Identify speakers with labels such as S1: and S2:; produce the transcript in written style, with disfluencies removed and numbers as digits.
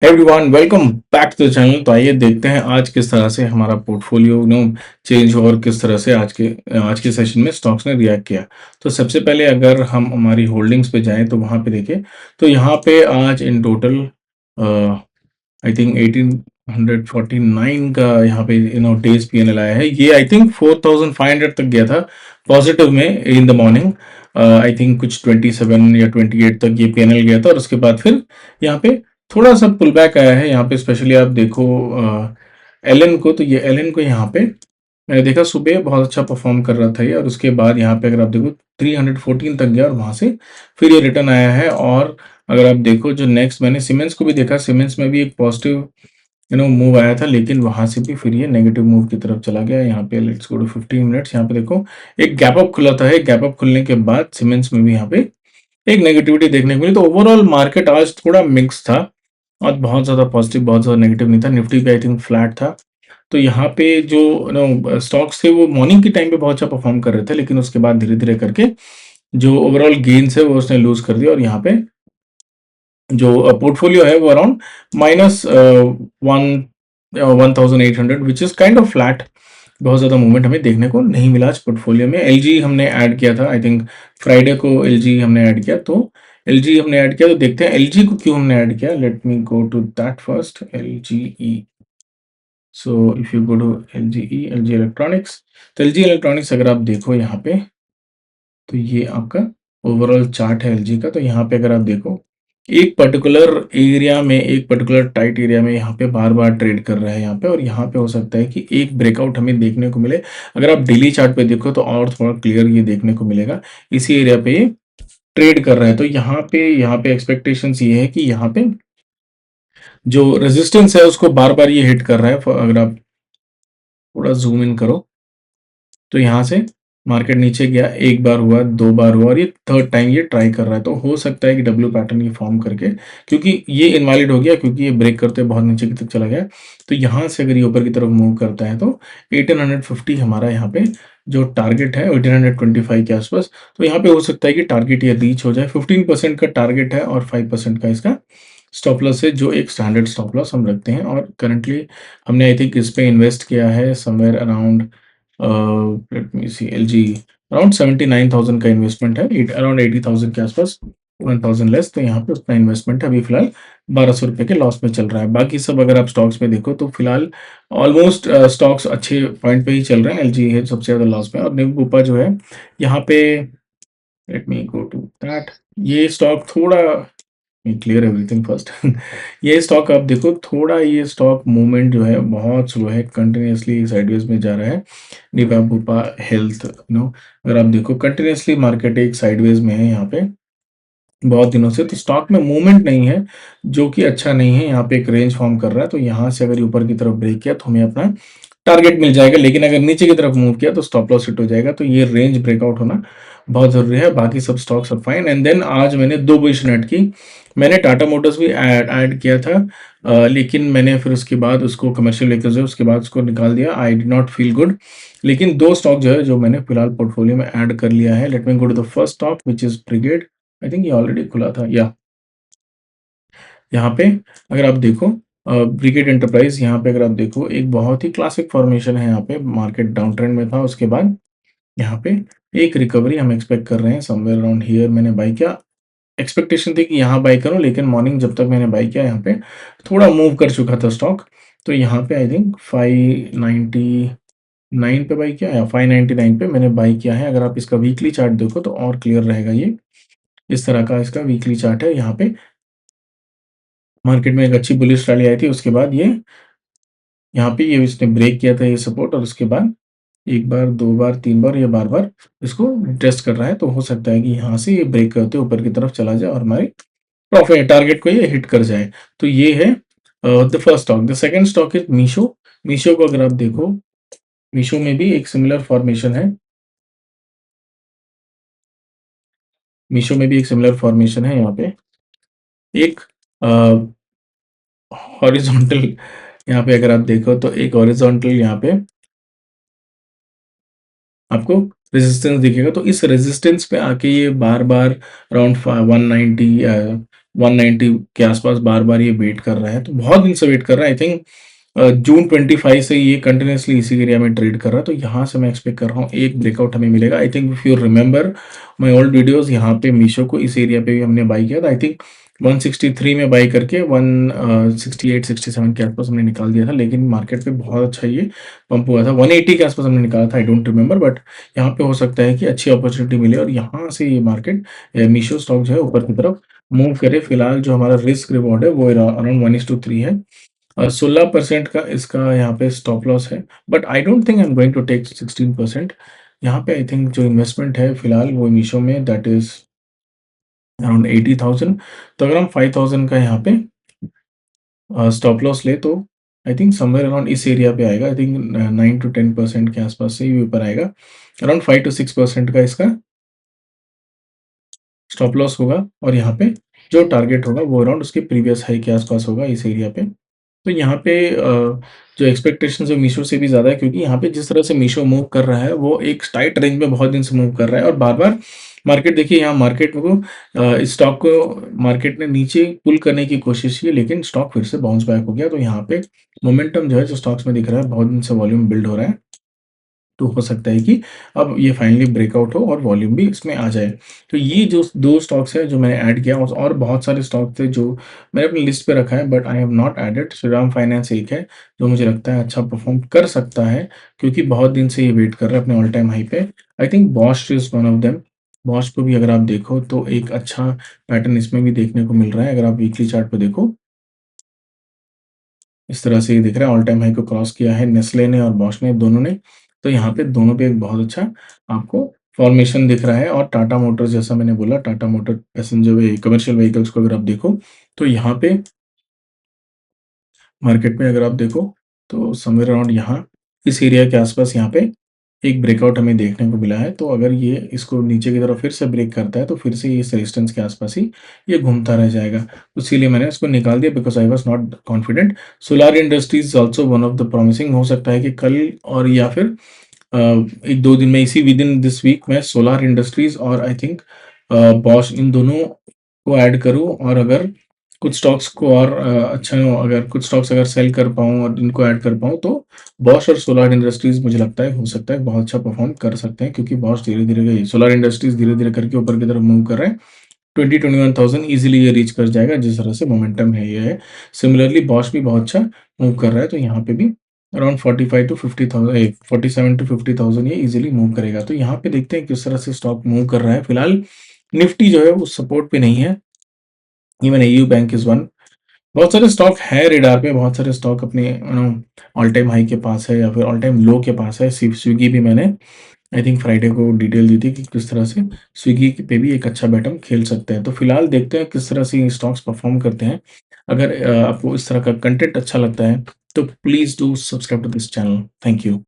S1: Everyone welcome back to the channel. तो आइए देखते हैं आज किस तरह से हमारा पोर्टफोलियो चेंज हुआ और किस तरह से आज के सेशन में स्टॉक्स ने रिएक्ट किया। तो सबसे पहले अगर हम हमारी होल्डिंग्स पे जाएं तो वहां पे देखें तो यहाँ पे आज इन टोटल आई थिंक 1849 का यहाँ पे डेज पीएनएल आया है। ये आई थिंक 4500 तक गया था पॉजिटिव में in the morning. I think कुछ 27 या 28 तक ये पीएनएल गया था और उसके बाद फिर यहाँ पे थोड़ा सा पुल बैक आया है। यहाँ पे स्पेशली आप देखो एलन को, तो ये एलन को यहाँ पे मैंने देखा सुबह बहुत अच्छा परफॉर्म कर रहा था ये, और उसके बाद यहाँ पे अगर आप देखो 314 तक गया और वहां से फिर ये रिटर्न आया है। और अगर आप देखो जो नेक्स्ट मैंने सीमेंस को भी देखा, सीमेंस में भी एक पॉजिटिव मूव आया था, लेकिन वहां से भी फिर ये नेगेटिव मूव की तरफ चला गया। यहाँ पे लेट्स गो टू 15 मिनट्स। यहाँ पे देखो एक गैप अप खुला था, एक गैप अप खुलने के बाद सीमेंस में भी यहाँ पे एक नेगेटिविटी देखने को मिली। तो ओवरऑल मार्केट आज थोड़ा मिक्स था, आज बहुत ज़्यादा पॉजिटिव बहुत ज़्यादा नेगेटिव नहीं था। निफ्टी पे आई थिंक फ्लैट था। तो यहाँ पे जो स्टॉक्स थे वो मॉर्निंग के टाइम पे बहुत अच्छा परफॉर्म कर रहे थे, लेकिन उसके बाद धीरे धीरे करके जो ओवरऑल गेन्स है वो उसने लूज कर दिया। और यहाँ पे जो पोर्टफोलियो है वो around minus 1800 which is kind of flat. बहुत ज़्यादा मूवमेंट हमें देखने को नहीं मिला आज पोर्टफोलियो में। एलजी हमने ऐड किया था, आई थिंक फ्राइडे को एलजी हमने ऐड किया। तो एलजी हमने ऐड किया, तो देखते हैं एलजी को क्यों हमने ऐड किया। Let me go to that first. LGE, so if you go to LGE, LG electronics, तो एलजी इलेक्ट्रॉनिक्स अगर आप देखो यहाँ पे, तो ये आपका ओवरऑल चार्ट है एलजी का। तो यहाँ पे अगर आप देखो एक पर्टिकुलर एरिया में, एक पर्टिकुलर टाइट एरिया में यहाँ पे बार बार ट्रेड कर रहा है यहाँ पे, और यहाँ पे हो सकता है कि एक ब्रेकआउट हमें देखने को मिले। अगर आप डेली चार्ट पे देखो तो और थोड़ा क्लियर ये देखने को मिलेगा। इसी एरिया पे ये ट्रेड कर रहा है। तो यहाँ पे एक्सपेक्टेशंस ये है कि यहाँ पे जो रेजिस्टेंस है उसको बार बार ये हिट कर रहा है। अगर आप थोड़ा जूम इन करो तो यहाँ से मार्केट नीचे गया, एक बार हुआ, दो बार हुआ, और ये थर्ड टाइम ये ट्राई कर रहा है। तो हो सकता है कि डब्ल्यू पैटर्न ये फॉर्म करके, क्योंकि ये इनवैलिड हो गया, क्योंकि ये ब्रेक करते बहुत नीचे की तक चला गया। तो यहाँ से अगर ये ऊपर की तरफ मूव करता है तो 1850 हमारा यहाँ पे जो टारगेट है 1825 के आसपास। तो यहाँ पे हो सकता है कि टारगेट ये रीच हो जाए। 15% का टारगेट है और 5% का इसका स्टॉप लॉस है, जो एक स्टैंडर्ड स्टॉप लॉस हम रखते हैं। और करंटली हमने आई थिंक इस पे इन्वेस्ट किया है समवेयर अराउंड, लेट मी सी, एलजी अराउंड 79,000 का इन्वेस्टमेंट है, अराउंड 80,000 के आसपास, 1,000 लेस। तो यहाँ पे उतना इन्वेस्टमेंट है। अभी फिलहाल 1200 रुपये के लॉस में चल रहा है। बाकी सब अगर आप स्टॉक्स में देखो तो फिलहाल ऑलमोस्ट स्टॉक्स अच्छे पॉइंट पे ही चल रहे हैं। एलजी है सबसे ज़्यादा लॉस में, और निफ्टी जो है यहाँ पे, let me go to that, ये स्टॉक थोड़ा क्लियर एवरीथिंग फर्स्ट। ये स्टॉक आप देखो थोड़ा, ये स्टॉक मूवमेंट जो है बहुत स्लो है, कंटिन्यूसली साइडवेज में जा रहा है। निपा बुपा हेल्थ अगर आप देखो कंटिन्यूसली मार्केट एक साइडवेज में है यहाँ पे बहुत दिनों से। तो स्टॉक में मूवमेंट नहीं है, जो कि अच्छा नहीं है। यहाँ पे एक रेंज फॉर्म कर रहा है, तो यहाँ से अगर ऊपर की तरफ ब्रेक किया तो हमें अपना टारगेट मिल जाएगा, लेकिन अगर नीचे की तरफ मूव किया तो स्टॉप लॉस हिट हो जाएगा। तो ये रेंज ब्रेकआउट होना बहुत जरूरी है। बाकी सब stocks are fine. And then आज मैंने दो पोजीशन ऐड की। मैंने टाटा मोटर्स भी ऐड किया था, लेकिन मैंने फिर उसके बाद उसको कमर्शियल व्हीकल्स जो है उसके बाद उसको निकाल दिया। I did not feel good. लेकिन दो स्टॉक जो है जो मैंने फिलहाल पोर्टफोलियो में ऐड कर लिया है। Let me go to the first stock which is Brigade. I think ये ऑलरेडी खुला था या यहाँ पे अगर आप देखो ब्रिगेड एंटरप्राइज, यहाँ पे अगर आप देखो एक बहुत ही क्लासिक फॉर्मेशन है। यहाँ पे मार्केट डाउन ट्रेंड में था, उसके बाद यहाँ पे एक रिकवरी हम एक्सपेक्ट कर रहे हैं समवेयर अराउंड हियर। मैंने बाई किया, एक्सपेक्टेशन थी कि यहाँ बाई करूं, लेकिन मॉर्निंग जब तक मैंने बाई किया यहाँ पे थोड़ा मूव कर चुका था स्टॉक। तो यहाँ पे आई थिंक 599 पे बाई किया या 599 पे मैंने बाई किया है। अगर आप इसका वीकली चार्ट देखो तो और क्लियर रहेगा। ये इस तरह का इसका वीकली चार्ट है। यहाँ पे मार्केट में एक अच्छी बुलिश रैली आई थी, उसके बाद ये यहाँ पे ये इसने ब्रेक किया था ये सपोर्ट, और उसके बाद एक बार, दो बार, तीन बार, ये बार बार इसको टेस्ट कर रहा है। तो हो सकता है कि यहाँ से ये ब्रेक करते ऊपर की तरफ चला जाए और हमारे प्रॉफिट टारगेट को ये हिट कर जाए। तो ये है the first stock. The second stock is Meesho. Meesho को अगर आप देखो, मीशो में भी एक सिमिलर फॉर्मेशन है। मीशो में भी एक सिमिलर फॉर्मेशन है। यहाँ पे एक हॉरिजॉन्टल, यहाँ पे अगर आप देखो तो एक हॉरिजॉन्टल यहाँ पे आपको रेजिस्टेंस दिखेगा। तो इस रेजिस्टेंस पे आके ये बार बार अराउंड 190 190 के आसपास बार-बार ये वेट कर रहा है, तो बहुत दिन से वेट कर रहा है। आई थिंक जून 25 से ये कंटिन्यूअसली इसी एरिया में ट्रेड कर रहा है, तो यहाँ से मैं एक्सपेक्ट कर रहा हूँ एक ब्रेकआउट हमें मिलेगा। I think if you remember my old videos, यहाँ पे मीशो को इस एरिया पे भी हमने बाय किया था। आई थिंक 163 में बाय करके 168-67 के आसपास हमने निकाल दिया था, लेकिन मार्केट पे बहुत अच्छा ये पंप हुआ था। 180 के आसपास हमने निकाला था, आई डोंट रिमेंबर, बट यहाँ पे हो सकता है कि अच्छी अपॉर्चुनिटी मिले और यहाँ से ये मार्केट मीशो स्टॉक जो है ऊपर की तरफ मूव करे। फिलहाल जो हमारा रिस्क रिवॉर्ड है वो अराउंड 1:3 है। 16% का इसका यहाँ पे स्टॉप लॉस है, but I don't think I am going to take 16%। यहाँ पे आई थिंक जो इन्वेस्टमेंट है फिलहाल वो मीशो में, दैट इज अराउंड 80,000। तो अगर हम 5,000 का यहाँ पे स्टॉप लॉस ले तो आई थिंक समवेयर अराउंड इस एरिया पे आएगा। आई थिंक 9 to 10% के आसपास से ये ऊपर आएगा। अराउंड 5 to 6% का इसका स्टॉप लॉस होगा और यहाँ पे जो टारगेट होगा वो अराउंड उसके प्रीवियस हाई के आसपास होगा इस एरिया पे। तो यहाँ पे जो एक्सपेक्टेशंस है मीशो से भी ज़्यादा है, क्योंकि यहाँ पे जिस तरह से मीशो मूव कर रहा है वो एक टाइट रेंज में बहुत दिन से मूव कर रहा है और बार-बार मार्केट, देखिए यहाँ मार्केट को इस स्टॉक को मार्केट ने नीचे पुल करने की कोशिश की, लेकिन स्टॉक फिर से बाउंस बैक हो गया। तो यहाँ पे मोमेंटम जो है जो स्टॉक्स में दिख रहा है, बहुत दिन से वॉल्यूम बिल्ड हो रहा है। तो हो सकता है कि अब ये फाइनली ब्रेकआउट हो और वॉल्यूम भी इसमें आ जाए। तो ये जो 2 स्टॉक्स हैं जो मैंने ऐड किया, और बहुत सारे स्टॉक थे जो मैंने अपनी लिस्ट पे रखा है but I have not added. Shriram finance एक है जो मुझे लगता है अच्छा परफॉर्म कर सकता है, क्योंकि बहुत दिन से ये वेट कर रहा है अपने ऑल टाइम हाई पे। I think Bosch is one of them. Bosch को भी अगर आप देखो तो एक अच्छा पैटर्न इसमें भी देखने को मिल रहा है। अगर आप वीकली चार्ट पे देखो, इस तरह से ये दिख रहा है, ऑल टाइम हाई को क्रॉस किया है नेस्ले ने और बॉश ने, दोनों ने। तो यहाँ पे दोनों पे एक बहुत अच्छा आपको फॉर्मेशन दिख रहा है। और टाटा मोटर्स, जैसा मैंने बोला, टाटा मोटर पैसेंजर वे कमर्शियल व्हीकल्स को अगर आप देखो तो यहाँ पे मार्केट में अगर आप देखो तो समवेयर अराउंड यहाँ इस एरिया के आसपास यहाँ पे एक ब्रेकआउट हमें देखने को मिला है। तो अगर ये इसको नीचे की तरफ फिर से ब्रेक करता है तो फिर से ये इस रेजिस्टेंस के आसपास ही ये घूमता रह जाएगा। तो इसीलिए मैंने इसको निकाल दिया, because I was not confident. Solar industries is also one of the promising. हो सकता है कि कल और या फिर 1-2 दिन में, इसी विदिन दिस वीक मैं सोलार इंडस्ट्रीज और आई थिंक बॉश, इन दोनों को ऐड करूँ। और अगर कुछ स्टॉक्स को और अच्छा अगर कुछ स्टॉक्स अगर सेल कर पाऊँ और इनको ऐड कर पाऊँ, तो बॉश और सोलार इंडस्ट्रीज मुझे लगता है हो सकता है बहुत अच्छा परफॉर्म कर सकते हैं, क्योंकि बॉश धीरे-धीरे, सोलार इंडस्ट्रीज धीरे-धीरे करके ऊपर की तरफ मूव कर रहे हैं। 20-21,000 ईज़िली ये रीच कर जाएगा जिस तरह से मोमेंटम है ये है। सिमिलरली बॉश भी बहुत अच्छा मूव कर रहा है, तो यहाँ पे भी अराउंड 45 टू 50,000 47 टू 50,000 ये ईज़िली मूव करेगा। तो यहाँ पे देखते हैं किस तरह से स्टॉक मूव कर रहा है। फिलहाल निफ्टी जो है वो सपोर्ट पे नहीं है। Even AU bank is one. बहुत सारे स्टॉक हैं रेडार पे, बहुत सारे स्टॉक अपने ऑल टाइम हाई के पास है या फिर ऑल टाइम लो के पास है। स्विगी भी मैंने आई थिंक फ्राइडे को डिटेल दी थी कि किस तरह से स्विगी पे भी एक अच्छा बैट हम खेल सकते हैं। तो फिलहाल देखते हैं किस तरह से ये स्टॉक्स परफॉर्म करते हैं। अगर आपको इस तरह का कंटेंट अच्छा लगता है तो please do subscribe to this channel. Thank you.